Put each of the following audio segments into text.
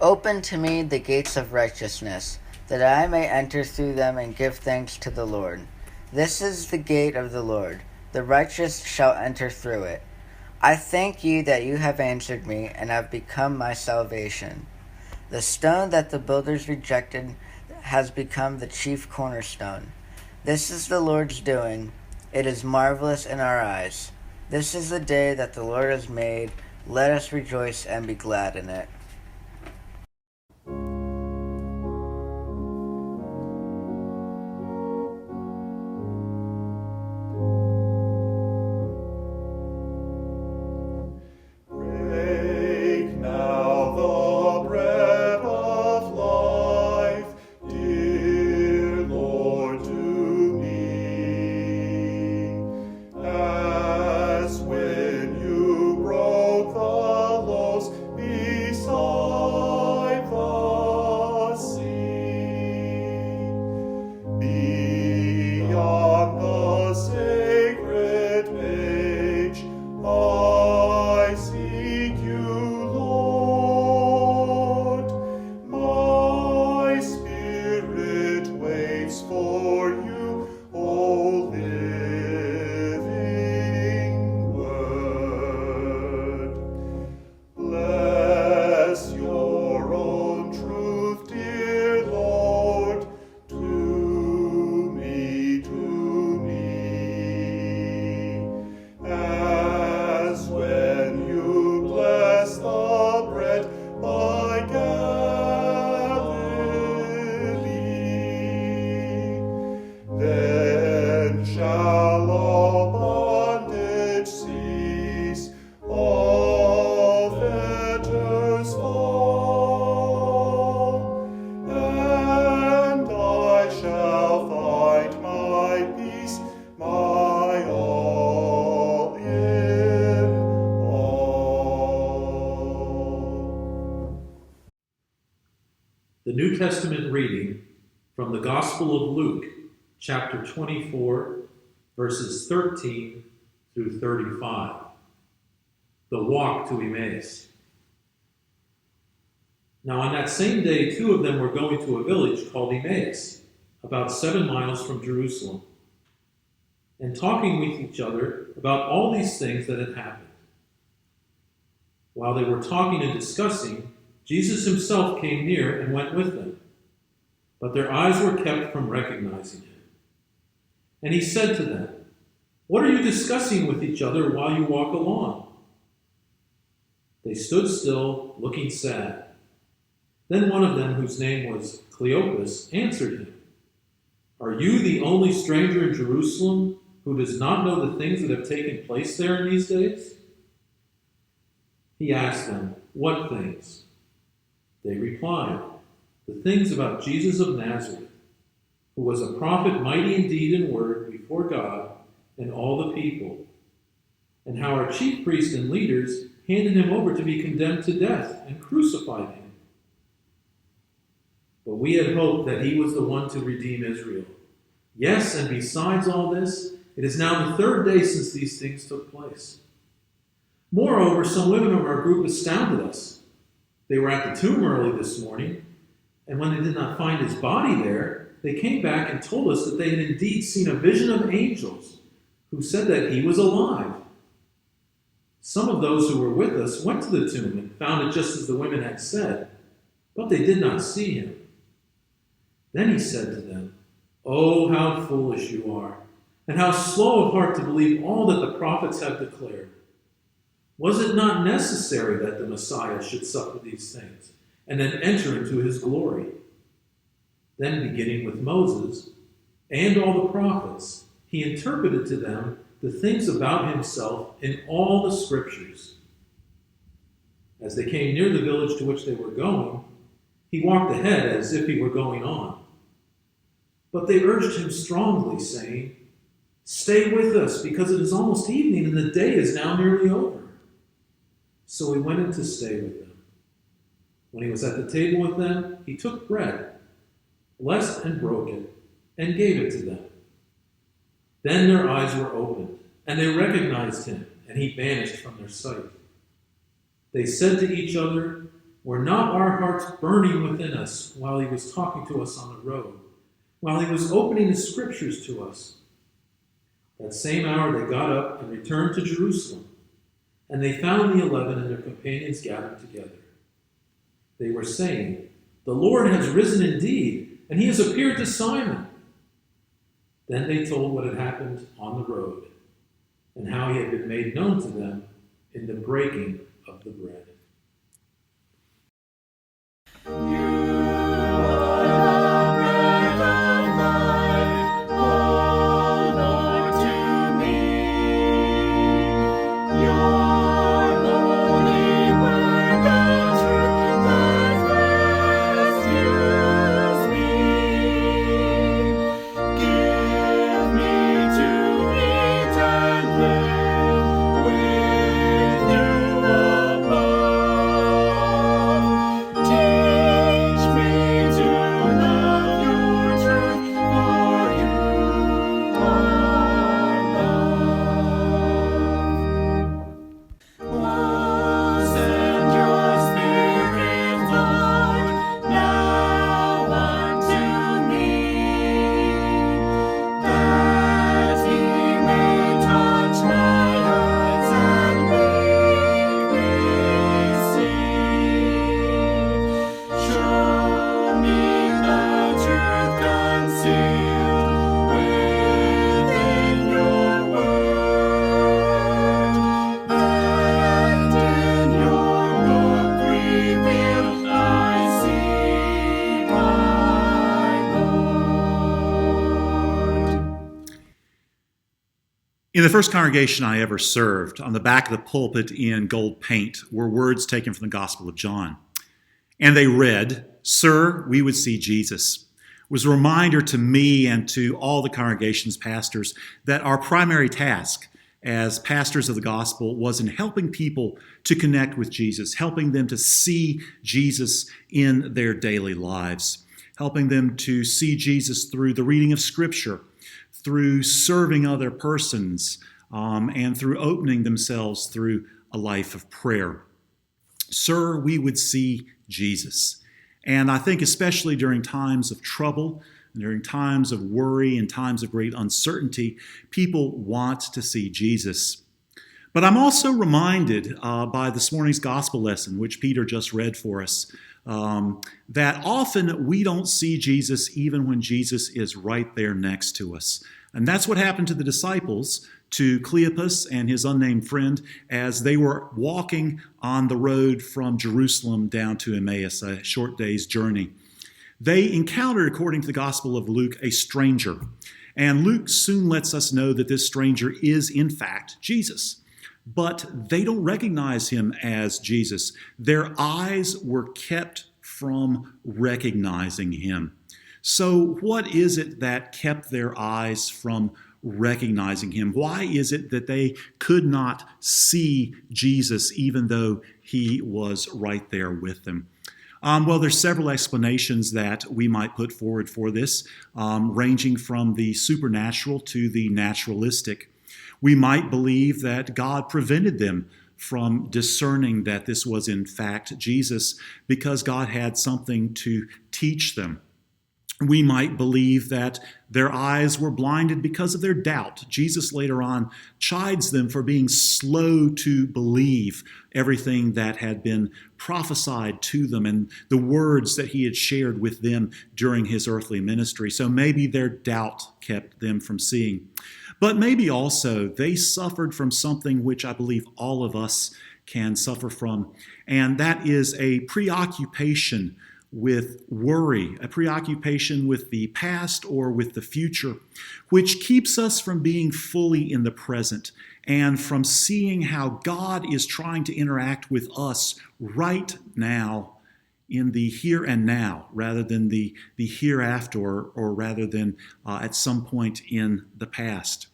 Open to me the gates of righteousness, that I may enter through them and give thanks to the Lord. This is the gate of the Lord. The righteous shall enter through it. I thank you that you have answered me and have become my salvation. The stone that the builders rejected has become the chief cornerstone. This is the Lord's doing. It is marvelous in our eyes. This is the day that the Lord has made. Let us rejoice and be glad in it. The New Testament reading from the Gospel of Luke, chapter 24, verses 13 through 35. The walk to Emmaus. Now on that same day, two of them were going to a village called Emmaus, about 7 miles from Jerusalem, and talking with each other about all these things that had happened. While they were talking and discussing, Jesus himself came near and went with them, but their eyes were kept from recognizing him. And he said to them, "What are you discussing with each other while you walk along?" They stood still, looking sad. Then one of them, whose name was Cleopas, answered him, "Are you the only stranger in Jerusalem who does not know the things that have taken place there in these days?" He asked them, "What things?" They replied, "The things about Jesus of Nazareth, who was a prophet mighty in deed and word before God and all the people, and how our chief priests and leaders handed him over to be condemned to death and crucified him. But we had hoped that he was the one to redeem Israel. Yes, and besides all this, it is now the 3rd day since these things took place. Moreover, some women of our group astounded us. They were at the tomb early this morning, and when they did not find his body there, they came back and told us that they had indeed seen a vision of angels who said that he was alive. Some of those who were with us went to the tomb and found it just as the women had said, but they did not see him." Then he said to them, "Oh, how foolish you are, and how slow of heart to believe all that the prophets have declared. Was it not necessary that the Messiah should suffer these things and then enter into his glory?" Then, beginning with Moses and all the prophets, he interpreted to them the things about himself in all the scriptures. As they came near the village to which they were going, he walked ahead as if he were going on. But they urged him strongly, saying, "Stay with us, because it is almost evening and the day is now nearly over." So he went in to stay with them. When he was at the table with them, he took bread, blessed and broke it, and gave it to them. Then their eyes were opened, and they recognized him, and he vanished from their sight. They said to each other, Were not our hearts burning within us while he was talking to us on the road, while he was opening the scriptures to us? That same hour they got up and returned to Jerusalem, and they found the 11 and their companions gathered together. They were saying, "The Lord has risen indeed, and he has appeared to Simon." Then they told what had happened on the road, and how he had been made known to them in the breaking of the bread. In the first congregation I ever served, on the back of the pulpit in gold paint were words taken from the Gospel of John. And they read, "Sir, we would see Jesus." It was a reminder to me and to all the congregation's pastors that our primary task as pastors of the gospel was in helping people to connect with Jesus, helping them to see Jesus in their daily lives, helping them to see Jesus through the reading of Scripture, through serving other persons, and through opening themselves through a life of prayer. Sir, we would see Jesus. And I think especially during times of trouble, during times of worry and times of great uncertainty, people want to see Jesus. But I'm also reminded by this morning's gospel lesson, which Peter just read for us, that often we don't see Jesus even when Jesus is right there next to us. And that's what happened to the disciples, to Cleopas and his unnamed friend, as they were walking on the road from Jerusalem down to Emmaus, a short day's journey. They encountered, according to the Gospel of Luke, a stranger. And Luke soon lets us know that this stranger is, in fact, Jesus. But they don't recognize him as Jesus. Their eyes were kept from recognizing him. So what is it that kept their eyes from recognizing him? Why is it that they could not see Jesus even though he was right there with them? Well, there's several explanations that we might put forward for this, ranging from the supernatural to the naturalistic. We might believe that God prevented them from discerning that this was in fact Jesus because God had something to teach them. We might believe that their eyes were blinded because of their doubt. Jesus later on chides them for being slow to believe everything that had been prophesied to them and the words that he had shared with them during his earthly ministry. So maybe their doubt kept them from seeing. But maybe also they suffered from something which I believe all of us can suffer from, and that is a preoccupation with worry, a preoccupation with the past or with the future, which keeps us from being fully in the present and from seeing how God is trying to interact with us right now in the here and now, rather than the hereafter, or rather than at some point in the past.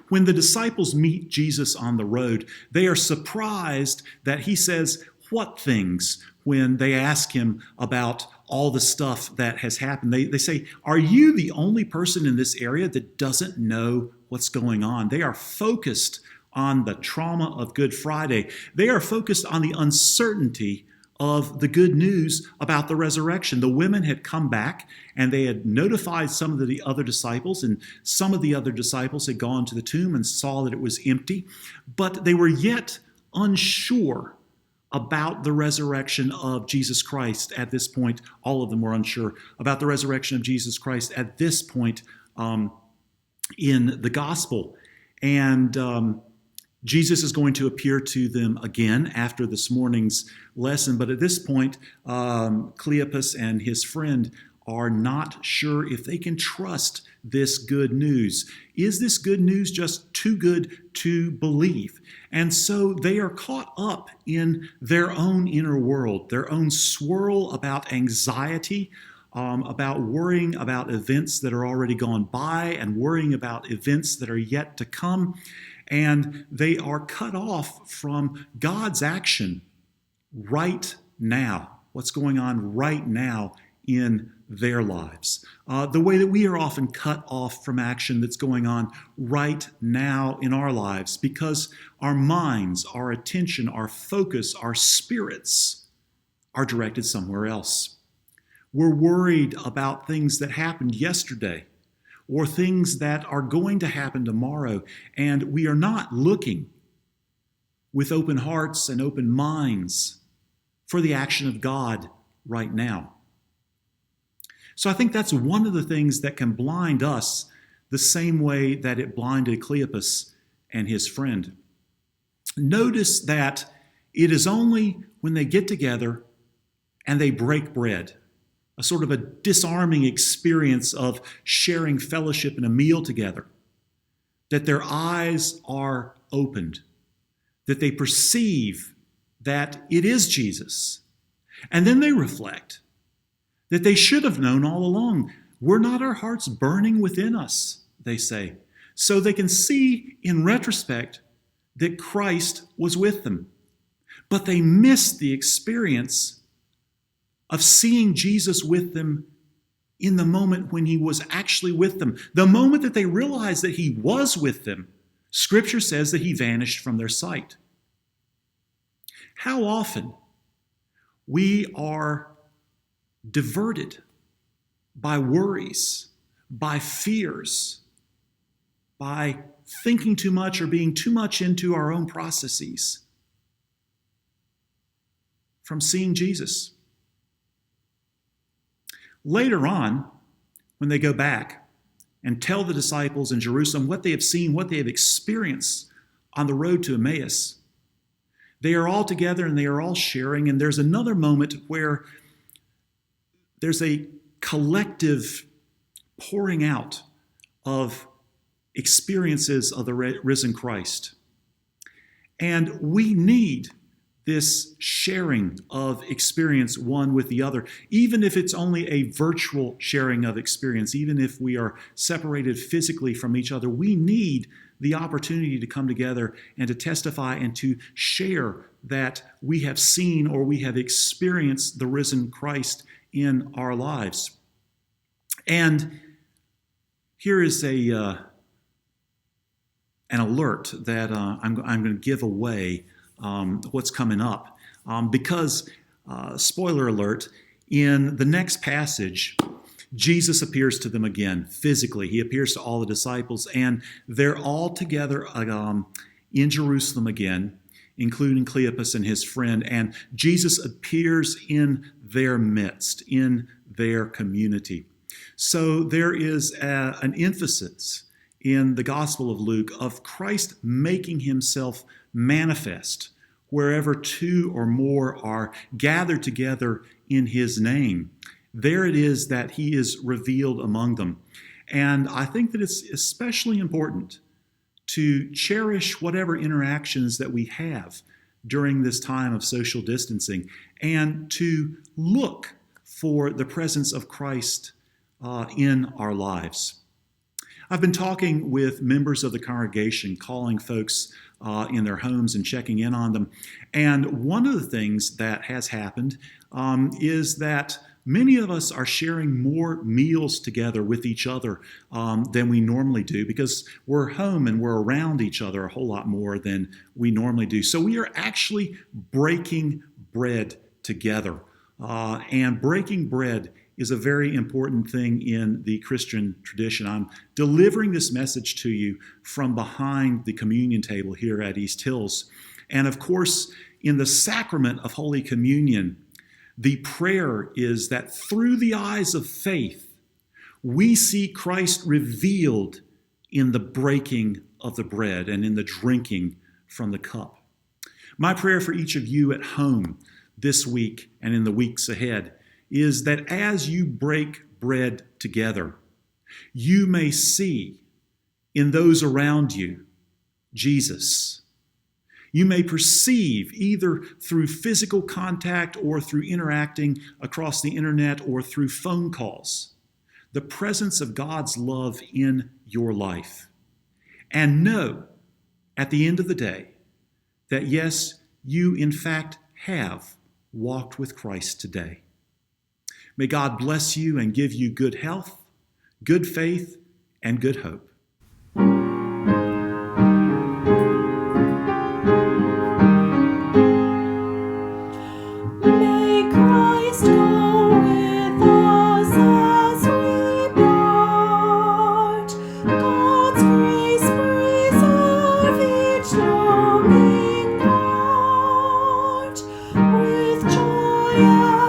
When the disciples meet Jesus on the road, they are surprised that he says, "What things?" when they ask him about all the stuff that has happened. They say, "Are you the only person in this area that doesn't know what's going on?" They are focused on the trauma of Good Friday. They are focused on the uncertainty of the good news about the resurrection. The women had come back and they had notified some of the other disciples, and some of the other disciples had gone to the tomb and saw that it was empty, but they were yet unsure about the resurrection of Jesus Christ at this point. All of them were unsure about the resurrection of Jesus Christ at this point in the gospel. And Jesus is going to appear to them again after this morning's lesson. But at this point, Cleopas and his friend are not sure if they can trust this good news. Is this good news just too good to believe? And so they are caught up in their own inner world, their own swirl about anxiety, about worrying about events that are already gone by and worrying about events that are yet to come. And they are cut off from God's action right now, what's going on right now in their lives. The way that we are often cut off from action that's going on right now in our lives, because our minds, our attention, our focus, our spirits are directed somewhere else. We're worried about things that happened yesterday or things that are going to happen tomorrow, and we are not looking with open hearts and open minds for the action of God right now. So I think that's one of the things that can blind us the same way that it blinded Cleopas and his friend. Notice that it is only when they get together and they break bread, a sort of a disarming experience of sharing fellowship and a meal together, that their eyes are opened, that they perceive that it is Jesus. And then they reflect that they should have known all along. Were not our hearts burning within us, they say. So they can see in retrospect that Christ was with them. But they missed the experience of seeing Jesus with them in the moment when he was actually with them. The moment that they realized that he was with them, Scripture says that he vanished from their sight. How often we are diverted by worries, by fears, by thinking too much or being too much into our own processes from seeing Jesus. Later on, when they go back and tell the disciples in Jerusalem what they have seen, what they have experienced on the road to Emmaus, they are all together and they are all sharing, and there's another moment where there's a collective pouring out of experiences of the risen Christ. And we need this sharing of experience one with the other, even if it's only a virtual sharing of experience, even if we are separated physically from each other. We need the opportunity to come together and to testify and to share that we have seen or we have experienced the risen Christ in our lives. And here is an alert that I'm going to give away what's coming up. Because, spoiler alert, in the next passage, Jesus appears to them again physically. He appears to all the disciples, and they're all together in Jerusalem again, including Cleopas and his friend. And Jesus appears in their midst, in their community. So there is an emphasis in the Gospel of Luke of Christ making himself manifest wherever two or more are gathered together in his name. There it is that he is revealed among them. And I think that it's especially important to cherish whatever interactions that we have during this time of social distancing and to look for the presence of Christ in our lives. I've been talking with members of the congregation, calling folks in their homes and checking in on them. And one of the things that has happened is that many of us are sharing more meals together with each other than we normally do, because we're home and we're around each other a whole lot more than we normally do. So we are actually breaking bread together. And breaking bread is a very important thing in the Christian tradition. I'm delivering this message to you from behind the communion table here at East Hills. And of course, in the sacrament of Holy Communion, the prayer is that through the eyes of faith, we see Christ revealed in the breaking of the bread and in the drinking from the cup. My prayer for each of you at home this week and in the weeks ahead is that as you break bread together, you may see in those around you Jesus. You may perceive, either through physical contact or through interacting across the internet or through phone calls, the presence of God's love in your life. And know, at the end of the day, that yes, you in fact have walked with Christ today. May God bless you and give you good health, good faith, and good hope. May Christ go with us as we part. God's grace preserve each longing heart with joy.